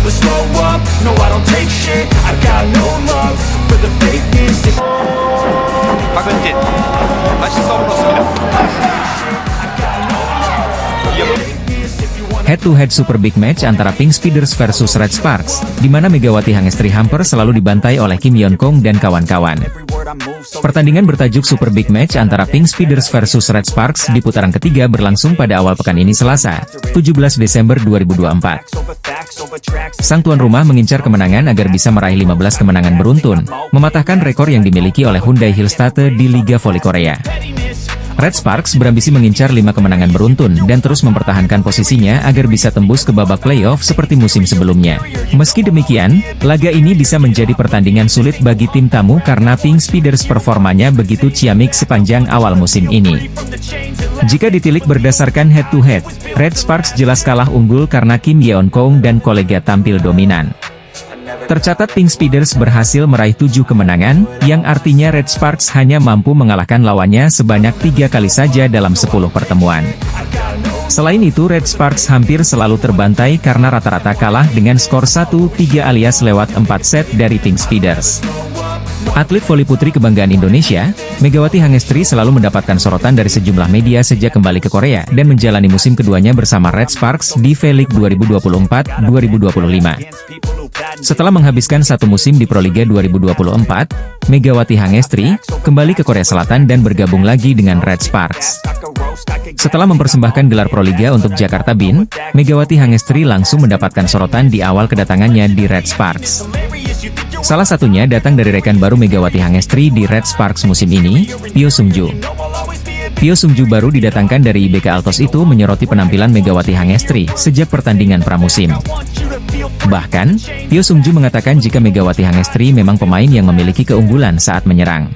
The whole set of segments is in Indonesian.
never slow up, no I don't take shit, I got no love for the fakeness. 박은진 다시 서브로습니다. Head-to-head super big match antara Pink Speeders versus Red Sparks, di mana Megawati Hangestri hampir selalu dibantai oleh Kim Yeon Kong dan kawan-kawan. Pertandingan bertajuk Super Big Match antara Pink Speeders versus Red Sparks di putaran ketiga berlangsung pada awal pekan ini Selasa, 17 Desember 2024. Sang tuan rumah mengincar kemenangan agar bisa meraih 15 kemenangan beruntun, mematahkan rekor yang dimiliki oleh Hyundai Hillstate di Liga Voli Korea. Red Sparks berambisi mengincar 5 kemenangan beruntun dan terus mempertahankan posisinya agar bisa tembus ke babak playoff seperti musim sebelumnya. Meski demikian, laga ini bisa menjadi pertandingan sulit bagi tim tamu karena Pink Speeders performanya begitu ciamik sepanjang awal musim ini. Jika ditilik berdasarkan head-to-head, Red Sparks jelas kalah unggul karena Kim Yeon Kong dan kolega tampil dominan. Tercatat Pink Speeders berhasil meraih 7 kemenangan, yang artinya Red Sparks hanya mampu mengalahkan lawannya sebanyak 3 kali saja dalam 10 pertemuan. Selain itu Red Sparks hampir selalu terbantai karena rata-rata kalah dengan skor 1-3 alias lewat 4 set dari Pink Speeders. Atlet voli putri kebanggaan Indonesia, Megawati Hangestri selalu mendapatkan sorotan dari sejumlah media sejak kembali ke Korea dan menjalani musim keduanya bersama Red Sparks di V-League 2024-2025. Setelah menghabiskan satu musim di Proliga 2024, Megawati Hangestri kembali ke Korea Selatan dan bergabung lagi dengan Red Sparks. Setelah mempersembahkan gelar Proliga untuk Jakarta Bin, Megawati Hangestri langsung mendapatkan sorotan di awal kedatangannya di Red Sparks. Salah satunya datang dari rekan baru Megawati Hangestri di Red Sparks musim ini, Pyo Sung-ju. Pyo Sung-ju baru didatangkan dari IBK Altos itu menyoroti penampilan Megawati Hangestri sejak pertandingan pramusim. Bahkan, Pyo Sung-ju mengatakan jika Megawati Hangestri memang pemain yang memiliki keunggulan saat menyerang.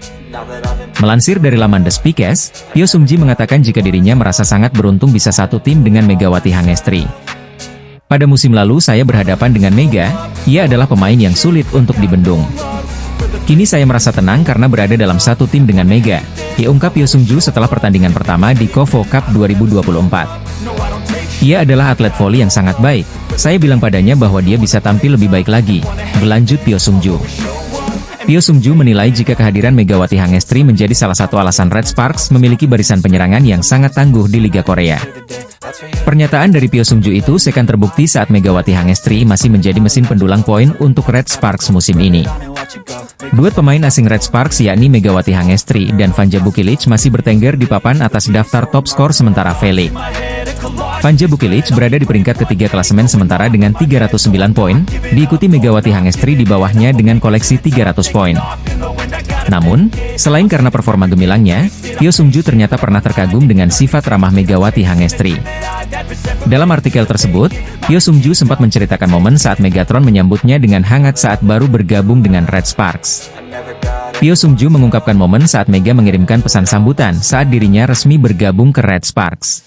Melansir dari laman The Speakers, Pyo Sung-ji mengatakan jika dirinya merasa sangat beruntung bisa satu tim dengan Megawati Hangestri. Pada musim lalu saya berhadapan dengan Mega, ia adalah pemain yang sulit untuk dibendung. Kini saya merasa tenang karena berada dalam satu tim dengan Mega, diungkap Pyo Sung-ju setelah pertandingan pertama di KOFO Cup 2024. Ia adalah atlet voli yang sangat baik, saya bilang padanya bahwa dia bisa tampil lebih baik lagi, berlanjut Pyo Sung-ju. Pyo Sung-ju menilai jika kehadiran Megawati Hangestri menjadi salah satu alasan Red Sparks memiliki barisan penyerangan yang sangat tangguh di Liga Korea. Pernyataan dari Pyo Sung-ju itu seakan terbukti saat Megawati Hangestri masih menjadi mesin pendulang poin untuk Red Sparks musim ini. Duet pemain asing Red Sparks yakni Megawati Hangestri dan Vanja Bukilic masih bertengger di papan atas daftar top skor sementara V-League. Vanja Bukilic berada di peringkat ketiga klasemen sementara dengan 309 poin, diikuti Megawati Hangestri di bawahnya dengan koleksi 300 poin. Namun, selain karena performa gemilangnya, Pyo Sung-ju ternyata pernah terkagum dengan sifat ramah Megawati Hangestri. Dalam artikel tersebut, Pyo Sung-ju sempat menceritakan momen saat Megatron menyambutnya dengan hangat saat baru bergabung dengan Red Sparks. Pyo Sung-ju mengungkapkan momen saat Mega mengirimkan pesan sambutan saat dirinya resmi bergabung ke Red Sparks.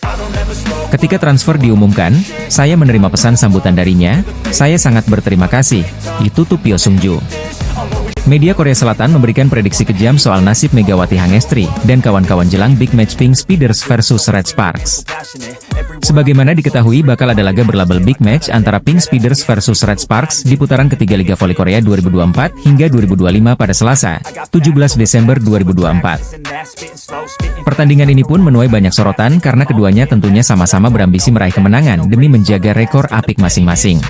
Ketika transfer diumumkan, saya menerima pesan sambutan darinya, saya sangat berterima kasih, itu tuh Pyo Sung-ju. Media Korea Selatan memberikan prediksi kejam soal nasib Megawati Hangestri dan kawan-kawan jelang Big Match Pink Speeders versus Red Sparks. Sebagaimana diketahui bakal ada laga berlabel Big Match antara Pink Speeders versus Red Sparks di putaran ketiga Liga Voli Korea 2024 hingga 2025 pada Selasa, 17 Desember 2024. Pertandingan ini pun menuai banyak sorotan karena keduanya tentunya sama-sama berambisi meraih kemenangan demi menjaga rekor apik masing-masing.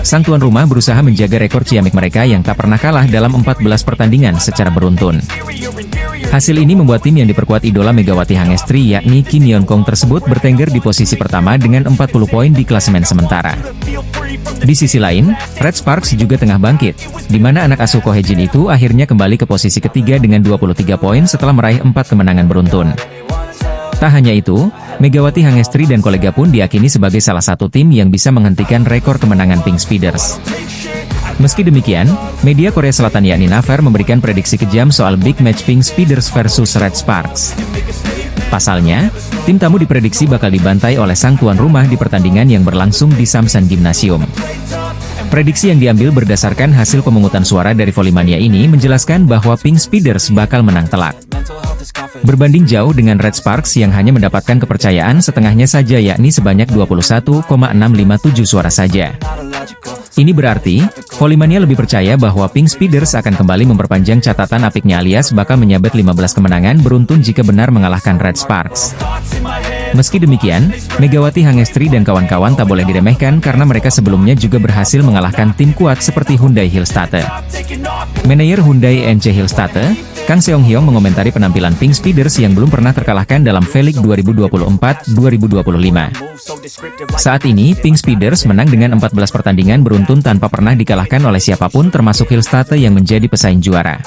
Sang tuan rumah berusaha menjaga rekor ciamik mereka yang tak pernah kalah dalam 14 pertandingan secara beruntun. Hasil ini membuat tim yang diperkuat idola Megawati Hangestri yakni Kim Yeon Kong tersebut bertengger di posisi pertama dengan 40 poin di klasemen sementara. Di sisi lain, Red Sparks juga tengah bangkit, di mana anak asuh Ko Hae-jin itu akhirnya kembali ke posisi ketiga dengan 23 poin setelah meraih 4 kemenangan beruntun. Tak hanya itu, Megawati Hangestri dan kolega pun diyakini sebagai salah satu tim yang bisa menghentikan rekor kemenangan Pink Speeders. Meski demikian, media Korea Selatan yakni Naver memberikan prediksi kejam soal Big Match Pink Speeders versus Red Sparks. Pasalnya, tim tamu diprediksi bakal dibantai oleh sang tuan rumah di pertandingan yang berlangsung di Samsan Gymnasium. Prediksi yang diambil berdasarkan hasil pemungutan suara dari Volimania ini menjelaskan bahwa Pink Speeders bakal menang telak. Berbanding jauh dengan Red Sparks yang hanya mendapatkan kepercayaan setengahnya saja yakni sebanyak 21,657 suara saja. Ini berarti, Volleymannya lebih percaya bahwa Pink Speeders akan kembali memperpanjang catatan apiknya alias bakal menyabet 15 kemenangan beruntun jika benar mengalahkan Red Sparks. Meski demikian, Megawati Hangestri dan kawan-kawan tak boleh diremehkan karena mereka sebelumnya juga berhasil mengalahkan tim kuat seperti Hyundai Hillstate. Manajer Hyundai NC Hillstate, Kang Seong Hyong mengomentari penampilan Pink Speeders yang belum pernah terkalahkan dalam V-League 2024-2025. Saat ini, Pink Speeders menang dengan 14 pertandingan beruntun tanpa pernah dikalahkan oleh siapapun termasuk Hillstate yang menjadi pesaing juara.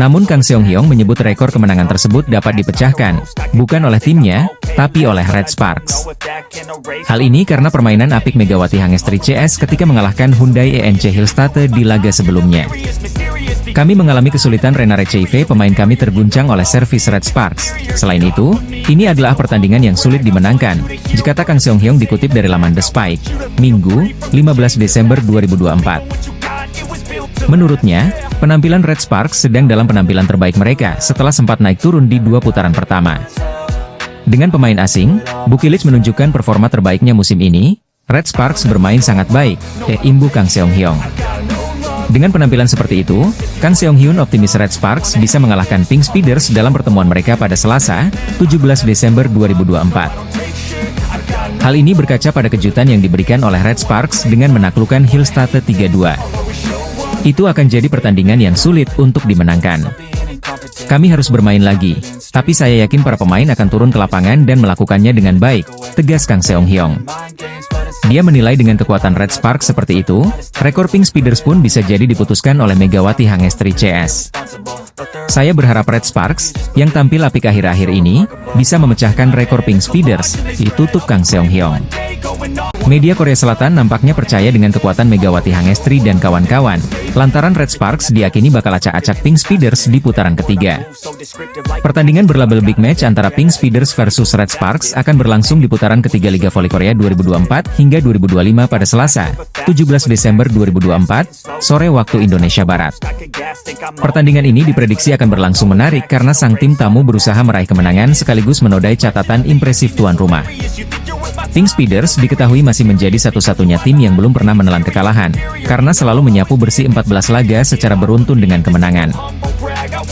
Namun Kang Seong Hyong menyebut rekor kemenangan tersebut dapat dipecahkan, bukan oleh timnya, tapi oleh Red Sparks. Hal ini karena permainan apik Megawati Hangestri CS ketika mengalahkan Hyundai ENC Hillstate di laga sebelumnya. Kami mengalami kesulitan Rena Receive, pemain kami terguncang oleh servis Red Sparks. Selain itu, ini adalah pertandingan yang sulit dimenangkan, kata Kang Seong Hyong dikutip dari laman The Spike, Minggu, 15 Desember 2024. Menurutnya, penampilan Red Sparks sedang dalam penampilan terbaik mereka setelah sempat naik turun di 2 putaran pertama. Dengan pemain asing, Bukilic menunjukkan performa terbaiknya musim ini. Red Sparks bermain sangat baik, imbu Kang Seong Hyong. Dengan penampilan seperti itu, Kang Seong Hyun optimis Red Sparks bisa mengalahkan Pink Speeders dalam pertemuan mereka pada Selasa, 17 Desember 2024. Hal ini berkaca pada kejutan yang diberikan oleh Red Sparks dengan menaklukkan Hillstate 3-2. Itu akan jadi pertandingan yang sulit untuk dimenangkan. Kami harus bermain lagi, tapi saya yakin para pemain akan turun ke lapangan dan melakukannya dengan baik, tegas Kang Seong Hyong. Dia menilai dengan kekuatan Red Sparks seperti itu, rekor Pink Speeders pun bisa jadi diputuskan oleh Megawati Hangestri CS. Saya berharap Red Sparks, yang tampil apik akhir-akhir ini, bisa memecahkan rekor Pink Speeders, ditutup Kang Seong Hyong. Media Korea Selatan nampaknya percaya dengan kekuatan Megawati Hangestri dan kawan-kawan, lantaran Red Sparks diyakini bakal acak-acak Pink Speeders di putaran ketiga. Pertandingan berlabel Big Match antara Pink Speeders versus Red Sparks akan berlangsung di putaran ketiga Liga Voli Korea 2024 hingga 2025 pada Selasa, 17 Desember 2024, sore waktu Indonesia Barat. Pertandingan ini diprediksi akan berlangsung menarik karena sang tim tamu berusaha meraih kemenangan sekaligus menodai catatan impresif tuan rumah. Pink Speeders diketahui masih menjadi satu-satunya tim yang belum pernah menelan kekalahan, karena selalu menyapu bersih 14 laga secara beruntun dengan kemenangan.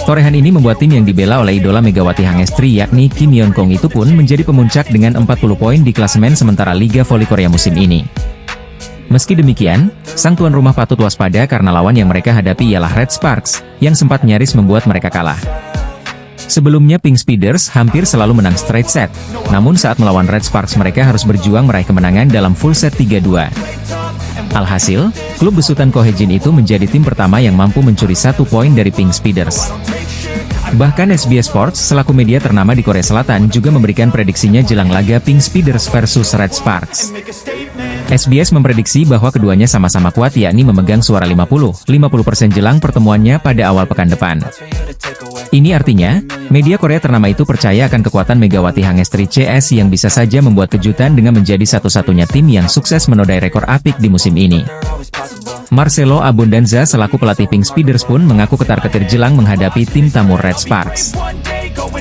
Torehan ini membuat tim yang dibela oleh idola Megawati Hangestri yakni Kim Yeon Kong itu pun menjadi pemuncak dengan 40 poin di klasemen sementara Liga Voli Korea musim ini. Meski demikian, sang tuan rumah patut waspada karena lawan yang mereka hadapi ialah Red Sparks, yang sempat nyaris membuat mereka kalah. Sebelumnya Pink Speeders hampir selalu menang straight set, namun saat melawan Red Sparks mereka harus berjuang meraih kemenangan dalam full set 3-2. Alhasil, klub besutan Ko Hae-jin itu menjadi tim pertama yang mampu mencuri 1 poin dari Pink Speeders. Bahkan SBS Sports selaku media ternama di Korea Selatan juga memberikan prediksinya jelang laga Pink Speeders versus Red Sparks. SBS memprediksi bahwa keduanya sama-sama kuat yakni memegang suara 50% jelang pertemuannya pada awal pekan depan. Ini artinya, media Korea ternama itu percaya akan kekuatan Megawati Hangestri CS yang bisa saja membuat kejutan dengan menjadi satu-satunya tim yang sukses menodai rekor apik di musim ini. Marcelo Abundanza selaku pelatih Pink Speeders pun mengaku ketar-ketir jelang menghadapi tim tamu Red Sparks.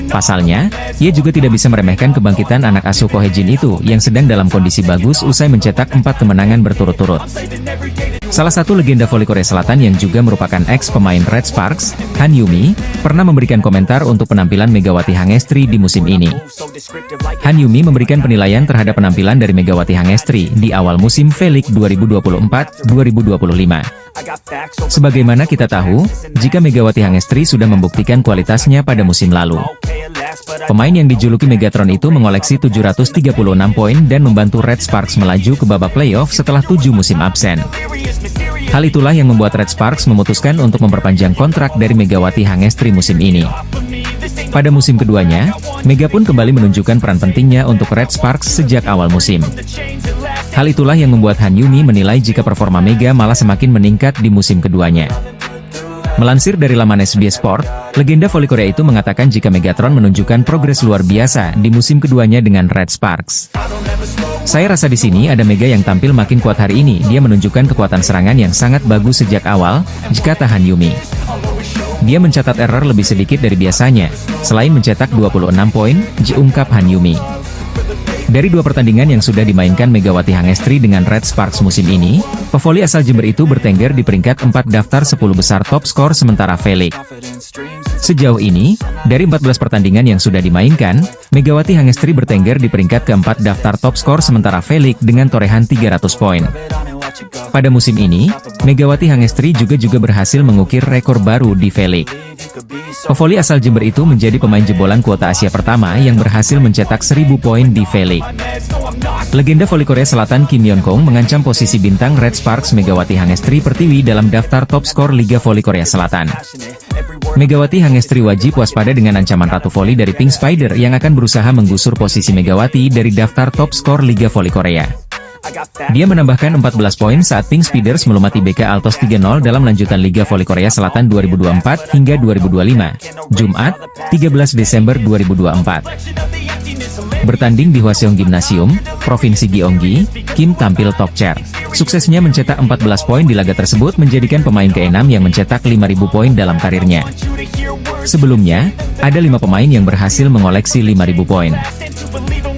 Pasalnya, ia juga tidak bisa meremehkan kebangkitan anak asuh Ko Hae-jin itu yang sedang dalam kondisi bagus usai mencetak 4 kemenangan berturut-turut. Salah satu legenda voli Korea Selatan yang juga merupakan ex-pemain Red Sparks, Han Yumi, pernah memberikan komentar untuk penampilan Megawati Hangestri di musim ini. Han Yumi memberikan penilaian terhadap penampilan dari Megawati Hangestri di awal musim V-League 2024-2025. Sebagaimana kita tahu, jika Megawati Hangestri sudah membuktikan kualitasnya pada musim lalu. Pemain yang dijuluki Megatron itu mengoleksi 736 poin dan membantu Red Sparks melaju ke babak playoff setelah 7 musim absen. Hal itulah yang membuat Red Sparks memutuskan untuk memperpanjang kontrak dari Megawati Hangestri musim ini. Pada musim keduanya, Mega pun kembali menunjukkan peran pentingnya untuk Red Sparks sejak awal musim. Hal itulah yang membuat Han Yumi menilai jika performa Mega malah semakin meningkat di musim keduanya. Melansir dari laman SBS Sport, legenda voli Korea itu mengatakan jika Megatron menunjukkan progres luar biasa di musim keduanya dengan Red Sparks. Saya rasa di sini ada Mega yang tampil makin kuat hari ini. Dia menunjukkan kekuatan serangan yang sangat bagus sejak awal, kata Han Yumi. Dia mencatat error lebih sedikit dari biasanya, selain mencetak 26 poin, ungkap Han Yumi. Dari 2 pertandingan yang sudah dimainkan Megawati Hangestri dengan Red Sparks musim ini, pevoli asal Jember itu bertengger di peringkat 4 daftar 10 besar top skor sementara V-League. Sejauh ini, dari 14 pertandingan yang sudah dimainkan, Megawati Hangestri bertengger di peringkat keempat daftar top skor sementara V-League dengan torehan 300 poin. Pada musim ini, Megawati Hangestri juga berhasil mengukir rekor baru di V-League. Pevoli asal Jember itu menjadi pemain jebolan kuota Asia pertama yang berhasil mencetak 1000 poin di V-League. Legenda voli Korea Selatan Kim Yeon-kong mengancam posisi bintang Red Sparks Megawati Hangestri Pertiwi dalam daftar top skor Liga Voli Korea Selatan. Megawati Hangestri wajib waspada dengan ancaman Ratu Voli dari Pink Spider yang akan berusaha menggusur posisi Megawati dari daftar top skor Liga Voli Korea. Dia menambahkan 14 poin saat Pink Spiders melumati BK Altos 3-0 dalam lanjutan Liga Voli Korea Selatan 2024 hingga 2025, Jumat, 13 Desember 2024. Bertanding di Hwaseong Gymnasium, Provinsi Gyeonggi, Kim tampil top chair. Suksesnya mencetak 14 poin di laga tersebut menjadikan pemain ke-6 yang mencetak 5.000 poin dalam karirnya. Sebelumnya, ada 5 pemain yang berhasil mengoleksi 5.000 poin.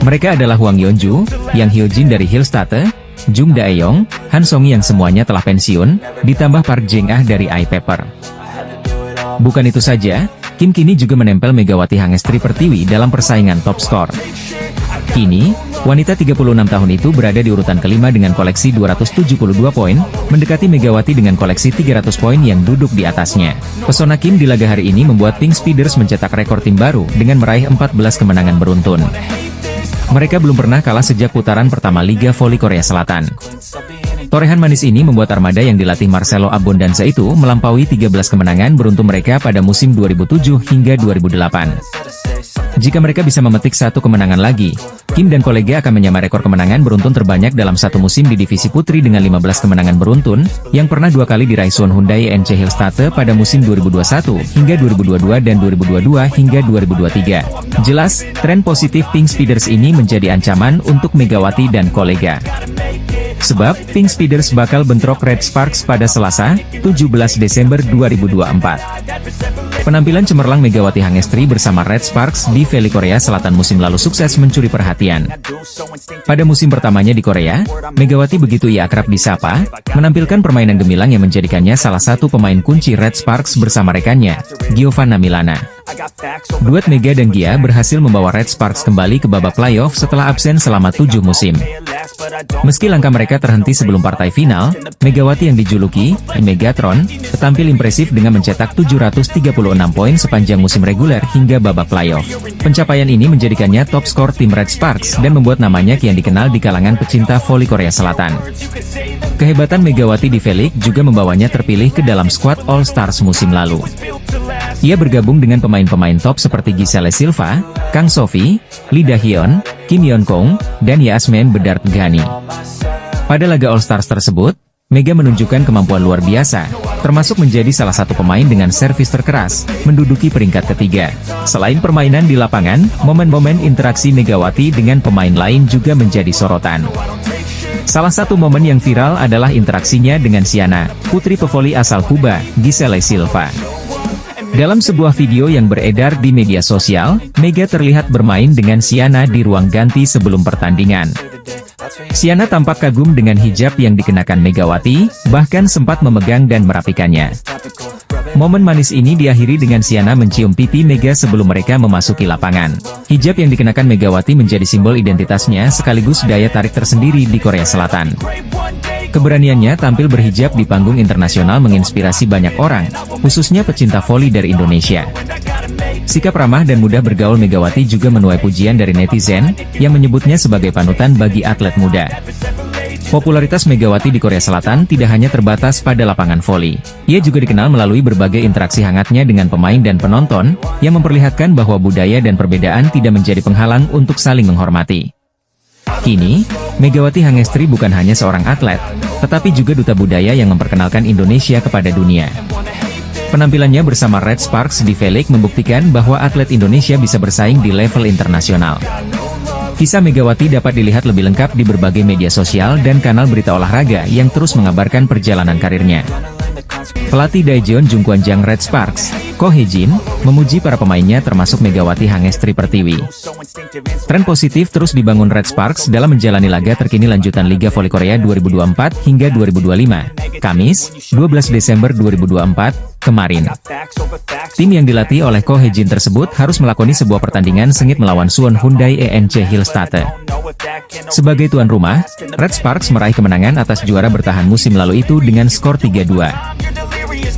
Mereka adalah Hwang Yeonju, Yang Hyojin dari Hillstate, Jung Daeyong, Han Songi yang semuanya telah pensiun, ditambah Park Jeng-ah dari iPaper. Bukan itu saja, Kim kini juga menempel Megawati Hangestri Pertiwi dalam persaingan top skor. Kini, wanita 36 tahun itu berada di urutan kelima dengan koleksi 272 poin, mendekati Megawati dengan koleksi 300 poin yang duduk di atasnya. Pesona Kim di laga hari ini membuat Pink Spiders mencetak rekor tim baru dengan meraih 14 kemenangan beruntun. Mereka belum pernah kalah sejak putaran pertama Liga Voli Korea Selatan. Torehan manis ini membuat armada yang dilatih Marcelo Abondanza itu melampaui 13 kemenangan beruntun mereka pada musim 2007 hingga 2008. Jika mereka bisa memetik 1 kemenangan lagi, Kim dan kolega akan menyamai rekor kemenangan beruntun terbanyak dalam satu musim di divisi putri dengan 15 kemenangan beruntun, yang pernah 2 kali diraih Suwon Hyundai NC Hillstate pada musim 2021 hingga 2022 dan 2022 hingga 2023. Jelas, tren positif Pink Spiders ini menjadi ancaman untuk Megawati dan kolega. Sebab, Pink Spiders bakal bentrok Red Sparks pada Selasa, 17 Desember 2024. Penampilan cemerlang Megawati Hangestri bersama Red Sparks di V-League Korea Selatan musim lalu sukses mencuri perhatian. Pada musim pertamanya di Korea, Megawati begitu ia akrab disapa, menampilkan permainan gemilang yang menjadikannya salah satu pemain kunci Red Sparks bersama rekannya, Giovanna Milana. Duet Mega dan Gia berhasil membawa Red Sparks kembali ke babak playoff setelah absen selama 7 musim. Meski langkah mereka terhenti sebelum partai final, Megawati yang dijuluki Megatron tampil impresif dengan mencetak 736 poin sepanjang musim reguler hingga babak playoff. Pencapaian ini menjadikannya top skor tim Red Sparks dan membuat namanya kian dikenal di kalangan pecinta voli Korea Selatan. Kehebatan Megawati di V-League juga membawanya terpilih ke dalam skuad All Stars musim lalu. Ia bergabung dengan pemain-pemain top seperti Giselle Silva, Kang Sophie, Lee Da-hyun, Kim Yeon-kong, dan Yasmin Bedard Ghani. Pada laga All Stars tersebut, Mega menunjukkan kemampuan luar biasa, termasuk menjadi salah satu pemain dengan servis terkeras, menduduki peringkat ketiga. Selain permainan di lapangan, momen-momen interaksi Megawati dengan pemain lain juga menjadi sorotan. Salah satu momen yang viral adalah interaksinya dengan Siana, putri pevoli asal Kuba, Giselle Silva. Dalam sebuah video yang beredar di media sosial, Mega terlihat bermain dengan Siana di ruang ganti sebelum pertandingan. Siana tampak kagum dengan hijab yang dikenakan Megawati, bahkan sempat memegang dan merapikannya. Momen manis ini diakhiri dengan Siana mencium pipi Mega sebelum mereka memasuki lapangan. Hijab yang dikenakan Megawati menjadi simbol identitasnya sekaligus daya tarik tersendiri di Korea Selatan. Keberaniannya tampil berhijab di panggung internasional menginspirasi banyak orang, khususnya pecinta voli dari Indonesia. Sikap ramah dan mudah bergaul Megawati juga menuai pujian dari netizen, yang menyebutnya sebagai panutan bagi atlet muda. Popularitas Megawati di Korea Selatan tidak hanya terbatas pada lapangan voli. Ia juga dikenal melalui berbagai interaksi hangatnya dengan pemain dan penonton, yang memperlihatkan bahwa budaya dan perbedaan tidak menjadi penghalang untuk saling menghormati. Kini, Megawati Hangestri bukan hanya seorang atlet, tetapi juga duta budaya yang memperkenalkan Indonesia kepada dunia. Penampilannya bersama Red Sparks di V-League membuktikan bahwa atlet Indonesia bisa bersaing di level internasional. Kisah Megawati dapat dilihat lebih lengkap di berbagai media sosial dan kanal berita olahraga yang terus mengabarkan perjalanan karirnya. Pelatih Daejeon Jungkwanjang Red Sparks, Ko Hye-jin, memuji para pemainnya termasuk Megawati Hangestri Pertiwi. Tren positif terus dibangun Red Sparks dalam menjalani laga terkini lanjutan Liga Voli Korea 2024 hingga 2025, Kamis, 12 Desember 2024, kemarin. Tim yang dilatih oleh Ko Hye-jin tersebut harus melakoni sebuah pertandingan sengit melawan Suwon Hyundai ENC Hillstate. Sebagai tuan rumah, Red Sparks meraih kemenangan atas juara bertahan musim lalu itu dengan skor 3-2.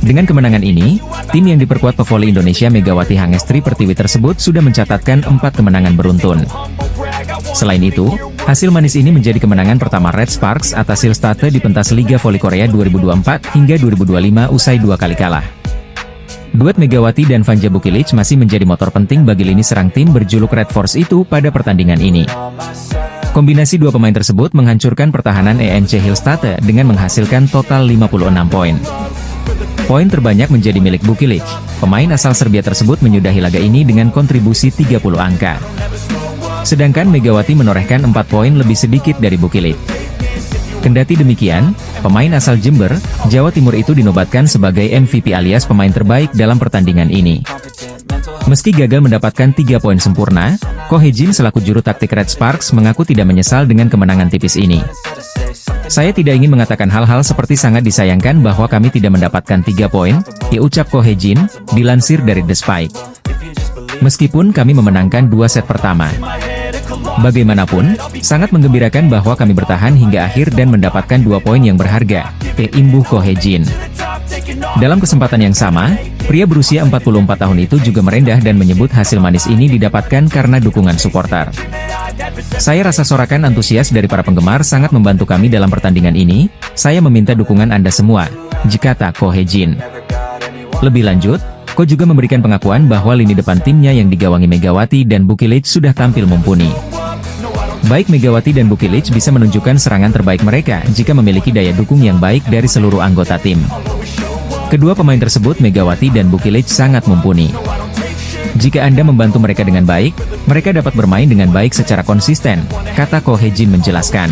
Dengan kemenangan ini, tim yang diperkuat pevoli Indonesia Megawati Hangestri Pertiwi tersebut sudah mencatatkan 4 kemenangan beruntun. Selain itu, hasil manis ini menjadi kemenangan pertama Red Sparks atas Hillstate di pentas Liga Voli Korea 2024 hingga 2025 usai 2 kali kalah. Duet Megawati dan Vanja Bukilic masih menjadi motor penting bagi lini serang tim berjuluk Red Force itu pada pertandingan ini. Kombinasi dua pemain tersebut menghancurkan pertahanan ENC Hillstate dengan menghasilkan total 56 poin. Poin terbanyak menjadi milik Bukilic. Pemain asal Serbia tersebut menyudahi laga ini dengan kontribusi 30 angka. Sedangkan Megawati menorehkan 4 poin lebih sedikit dari Bukilic. Kendati demikian, pemain asal Jember, Jawa Timur itu dinobatkan sebagai MVP alias pemain terbaik dalam pertandingan ini. Meski gagal mendapatkan 3 poin sempurna, Ko Hye-jin selaku juru taktik Red Sparks mengaku tidak menyesal dengan kemenangan tipis ini. Saya tidak ingin mengatakan hal-hal seperti sangat disayangkan bahwa kami tidak mendapatkan 3 poin, ucap Ko Hye-jin, dilansir dari The Spike. Meskipun kami memenangkan 2 set pertama. Bagaimanapun, sangat menggembirakan bahwa kami bertahan hingga akhir dan mendapatkan 2 poin yang berharga, imbuh Ko Hye-jin. Dalam kesempatan yang sama, pria berusia 44 tahun itu juga merendah dan menyebut hasil manis ini didapatkan karena dukungan supporter. Saya rasa sorakan antusias dari para penggemar sangat membantu kami dalam pertandingan ini, saya meminta dukungan Anda semua, kata Ko Hye-jin. Lebih lanjut, Ko juga memberikan pengakuan bahwa lini depan timnya yang digawangi Megawati dan Bukilic sudah tampil mumpuni. Baik Megawati dan Bukilic bisa menunjukkan serangan terbaik mereka jika memiliki daya dukung yang baik dari seluruh anggota tim. Kedua pemain tersebut Megawati dan Bukilic sangat mumpuni. Jika Anda membantu mereka dengan baik, mereka dapat bermain dengan baik secara konsisten, kata Ko Hye-jin menjelaskan.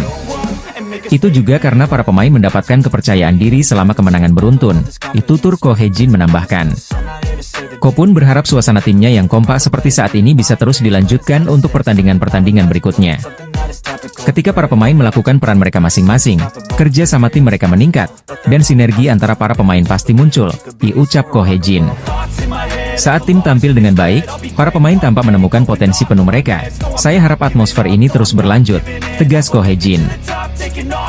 Itu juga karena para pemain mendapatkan kepercayaan diri selama kemenangan beruntun, tutur Ko Hye-jin menambahkan. Ko pun berharap suasana timnya yang kompak seperti saat ini bisa terus dilanjutkan untuk pertandingan-pertandingan berikutnya. Ketika para pemain melakukan peran mereka masing-masing, kerja sama tim mereka meningkat, dan sinergi antara para pemain pasti muncul, ucap Ko Hye-jin. Saat tim tampil dengan baik, para pemain tampak menemukan potensi penuh mereka. Saya harap atmosfer ini terus berlanjut, tegas Ko Hye-jin.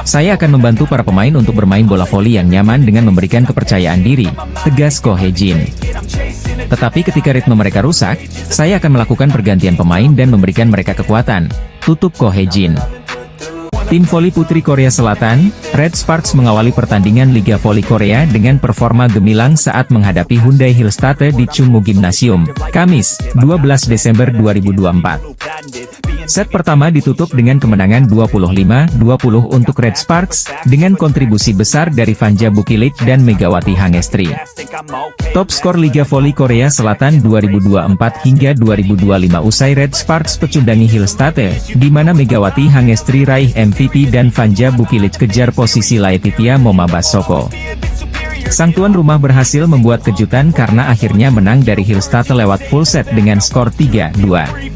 Saya akan membantu para pemain untuk bermain bola voli yang nyaman dengan memberikan kepercayaan diri, tegas Ko Hye-jin. Tetapi ketika ritme mereka rusak, saya akan melakukan pergantian pemain dan memberikan mereka kekuatan, tutup Ko Hye-jin. Tim voli putri Korea Selatan, Red Sparks mengawali pertandingan Liga Voli Korea dengan performa gemilang saat menghadapi Hyundai Hillstate di Chungmu Gymnasium, Kamis, 12 Desember 2024. Set pertama ditutup dengan kemenangan 25-20 untuk Red Sparks, dengan kontribusi besar dari Vanja Bukilic dan Megawati Hangestri. Top skor Liga Voli Korea Selatan 2024 hingga 2025 usai Red Sparks pecundangi Hillstate, di mana Megawati Hangestri raih MVP dan Vanja Bukilic kejar posisi Laetitia Momabasoko. Sang tuan rumah berhasil membuat kejutan karena akhirnya menang dari Hillstate lewat full set dengan skor 3-2.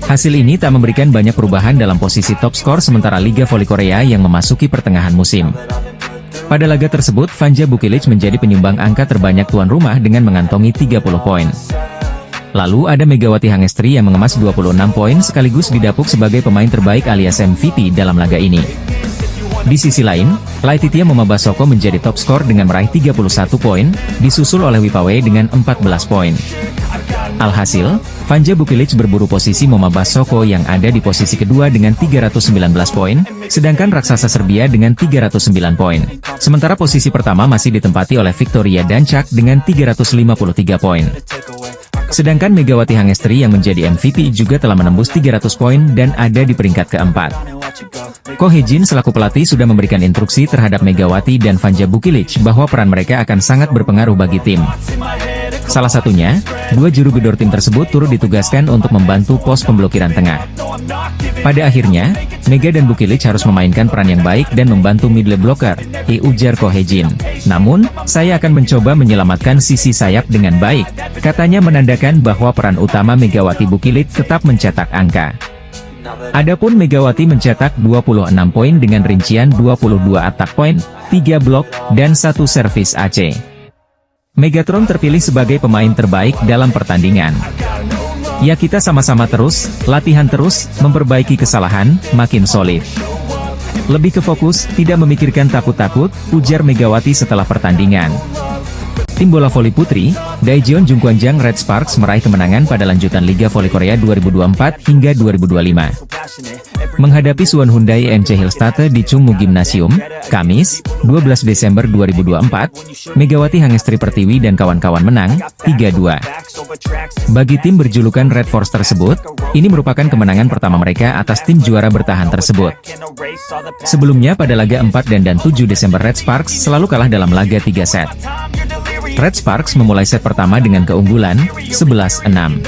Hasil ini tak memberikan banyak perubahan dalam posisi top skor sementara Liga Voli Korea yang memasuki pertengahan musim. Pada laga tersebut Vanja Bukilic menjadi penyumbang angka terbanyak tuan rumah dengan mengantongi 30 poin. Lalu ada Megawati Hangestri yang mengemas 26 poin sekaligus didapuk sebagai pemain terbaik alias MVP dalam laga ini. Di sisi lain, Laetitia Momabasoko menjadi top skor dengan meraih 31 poin, disusul oleh Wipawe dengan 14 poin. Alhasil, Vanja Bukilic berburu posisi Momabasoko yang ada di posisi kedua dengan 319 poin, sedangkan raksasa Serbia dengan 309 poin. Sementara posisi pertama masih ditempati oleh Victoria Dancak dengan 353 poin. Sedangkan Megawati Hangestri yang menjadi MVP juga telah menembus 300 poin dan ada di peringkat keempat. Ko Hye-jin selaku pelatih sudah memberikan instruksi terhadap Megawati dan Vanja Bukilic bahwa peran mereka akan sangat berpengaruh bagi tim. Salah satunya, dua juru gedor tim tersebut turut ditugaskan untuk membantu pos pemblokiran tengah. Pada akhirnya, Mega dan Bukilic harus memainkan peran yang baik dan membantu middle blocker, ujar Ko Hye-jin. Namun, saya akan mencoba menyelamatkan sisi sayap dengan baik, katanya, menandakan bahwa peran utama Megawati Bukilic tetap mencetak angka. Adapun Megawati mencetak 26 poin dengan rincian 22 attack point, 3 blok, dan 1 servis AC. Megatron terpilih sebagai pemain terbaik dalam pertandingan. Ya, kita sama-sama terus, latihan terus, memperbaiki kesalahan, makin solid. Lebih ke fokus, tidak memikirkan takut-takut, ujar Megawati setelah pertandingan. Tim bola voli putri, Daejeon Jungkwanjang Red Sparks meraih kemenangan pada lanjutan Liga Voli Korea 2024 hingga 2025. Menghadapi Suwon Hyundai NC Hillstatte di Chungmu Gymnasium, Kamis, 12 Desember 2024, Megawati Hangestri Pertiwi dan kawan-kawan menang, 3-2. Bagi tim berjulukan Red Force tersebut, ini merupakan kemenangan pertama mereka atas tim juara bertahan tersebut. Sebelumnya pada laga 4 dan 7 Desember Red Sparks selalu kalah dalam laga 3 set. Red Sparks memulai set pertama dengan keunggulan, 11-6.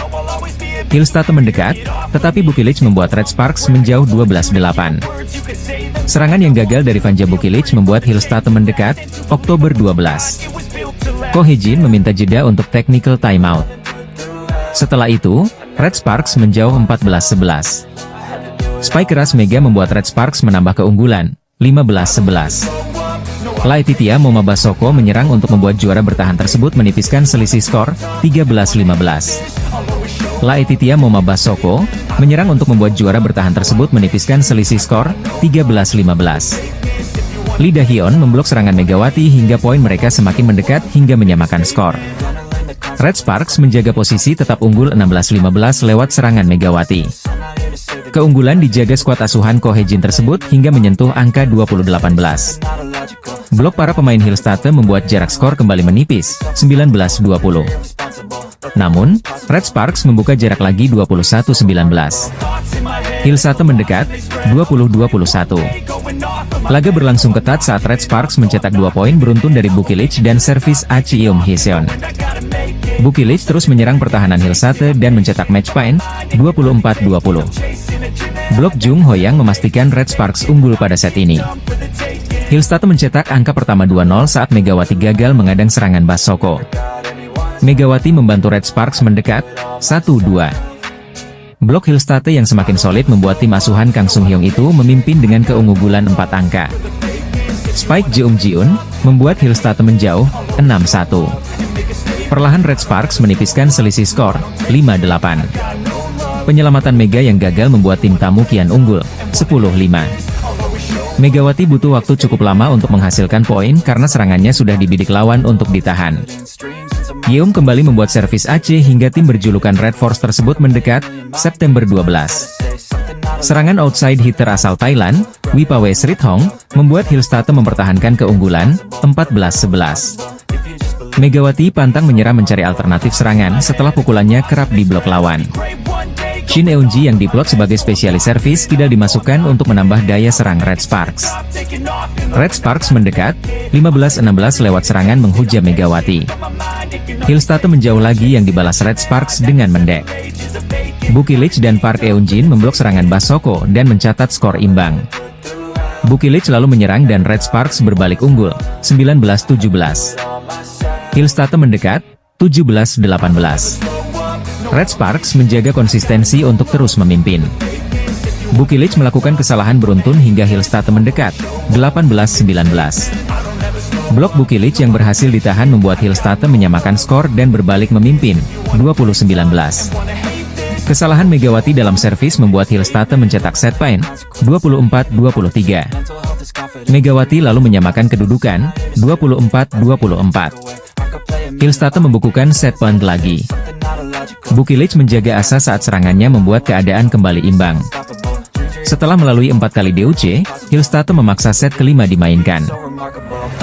Hillstatte mendekat, tetapi Bukilic membuat Red Sparks menjauh 12-8. Serangan yang gagal dari Vanja Bukilic membuat Hillstatte mendekat, Oktober 12. Ko Hye-jin meminta jeda untuk technical timeout. Setelah itu, Red Sparks menjauh 14-11. Spike keras Mega membuat Red Sparks menambah keunggulan, 15-11. Laetitia Momabasoko menyerang untuk membuat juara bertahan tersebut menipiskan selisih skor, 13-15. Laetitia Momabasoko menyerang untuk membuat juara bertahan tersebut menipiskan selisih skor, 13-15. Lee Da-hyun memblok serangan Megawati hingga poin mereka semakin mendekat hingga menyamakan skor. Red Sparks menjaga posisi tetap unggul 16-15 lewat serangan Megawati. Keunggulan dijaga skuad asuhan Ko Hye-jin tersebut hingga menyentuh angka 20-18. Blok para pemain Hillstatte membuat jarak skor kembali menipis, 19-20. Namun, Red Sparks membuka jarak lagi 21-19. Hillstatte mendekat, 20-21. Laga berlangsung ketat saat Red Sparks mencetak 2 poin beruntun dari Bukilic dan servis Cheom Hye-seon. Bukilic terus menyerang pertahanan Hillstatte dan mencetak match point, 24-20. Blok Jung Ho-yang memastikan Red Sparks unggul pada set ini. Hillstatte mencetak angka pertama 2-0 saat Megawati gagal mengadang serangan Basoko. Megawati membantu Red Sparks mendekat, 1-2. Blok Hillstatte yang semakin solid membuat tim asuhan Kang Sung-hyung itu memimpin dengan keunggulan 4 angka. Spike Jeong-jiun membuat Hillstatte menjauh, 6-1. Perlahan Red Sparks menipiskan selisih skor, 5-8. Penyelamatan Mega yang gagal membuat tim tamu kian unggul, 10-5. Megawati butuh waktu cukup lama untuk menghasilkan poin karena serangannya sudah dibidik lawan untuk ditahan. Yeom kembali membuat servis AC hingga tim berjulukan Red Force tersebut mendekat, September 12. Serangan outside hitter asal Thailand, Wipawe Srithong, membuat Hillstatte mempertahankan keunggulan, 14-11. Megawati pantang menyerah mencari alternatif serangan setelah pukulannya kerap diblok lawan. Shin Eun-ji yang diplot sebagai spesialis servis tidak dimasukkan untuk menambah daya serang Red Sparks. Red Sparks mendekat, 15-16 lewat serangan menghujam Megawati. Hillstatte menjauh lagi yang dibalas Red Sparks dengan mendek. Bukilic dan Park Eun-jin memblok serangan Basoko dan mencatat skor imbang. Bukilic lalu menyerang dan Red Sparks berbalik unggul, 19-17. Hillstatte mendekat, 17-18. Red Sparks menjaga konsistensi untuk terus memimpin. Bukilic melakukan kesalahan beruntun hingga Hillstatte mendekat, 18-19. Blok Bukilic yang berhasil ditahan membuat Hillstatte menyamakan skor dan berbalik memimpin, 20-19. Kesalahan Megawati dalam servis membuat Hillstatte mencetak set point, 24-23. Megawati lalu menyamakan kedudukan, 24-24. Hillstatte membukukan set point lagi. Bukilic menjaga asa saat serangannya membuat keadaan kembali imbang. Setelah melalui 4 kali DOC, Hillstatte memaksa set kelima dimainkan.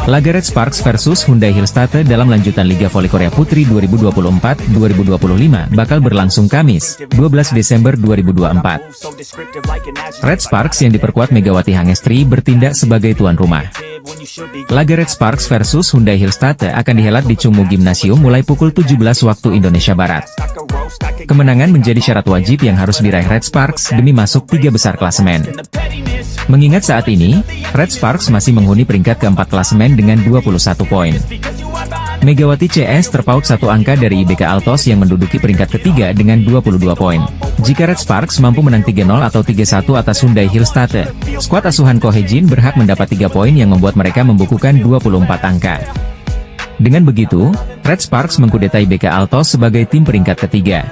Laga Red Sparks versus Hyundai Hillstatte dalam lanjutan Liga Voli Korea Putri 2024-2025 bakal berlangsung Kamis, 12 Desember 2024. Red Sparks yang diperkuat Megawati Hangestri bertindak sebagai tuan rumah. Laga Red Sparks versus Hyundai Hillstatte akan dihelat di Chungmu Gymnasium mulai pukul 17 waktu Indonesia Barat. Kemenangan menjadi syarat wajib yang harus diraih Red Sparks demi masuk 3 besar klasemen. Mengingat saat ini, Red Sparks masih menghuni peringkat keempat klasemen dengan 21 poin. Megawati CS terpaut satu angka dari IBK Altos yang menduduki peringkat ketiga dengan 22 poin. Jika Red Sparks mampu menang 3-0 atau 3-1 atas Hyundai Hillstatte, skuad asuhan Ko Hye-jin berhak mendapat 3 poin yang membuat mereka membukukan 24 angka. Dengan begitu, Red Sparks mengkudeta IBK Altos sebagai tim peringkat ketiga.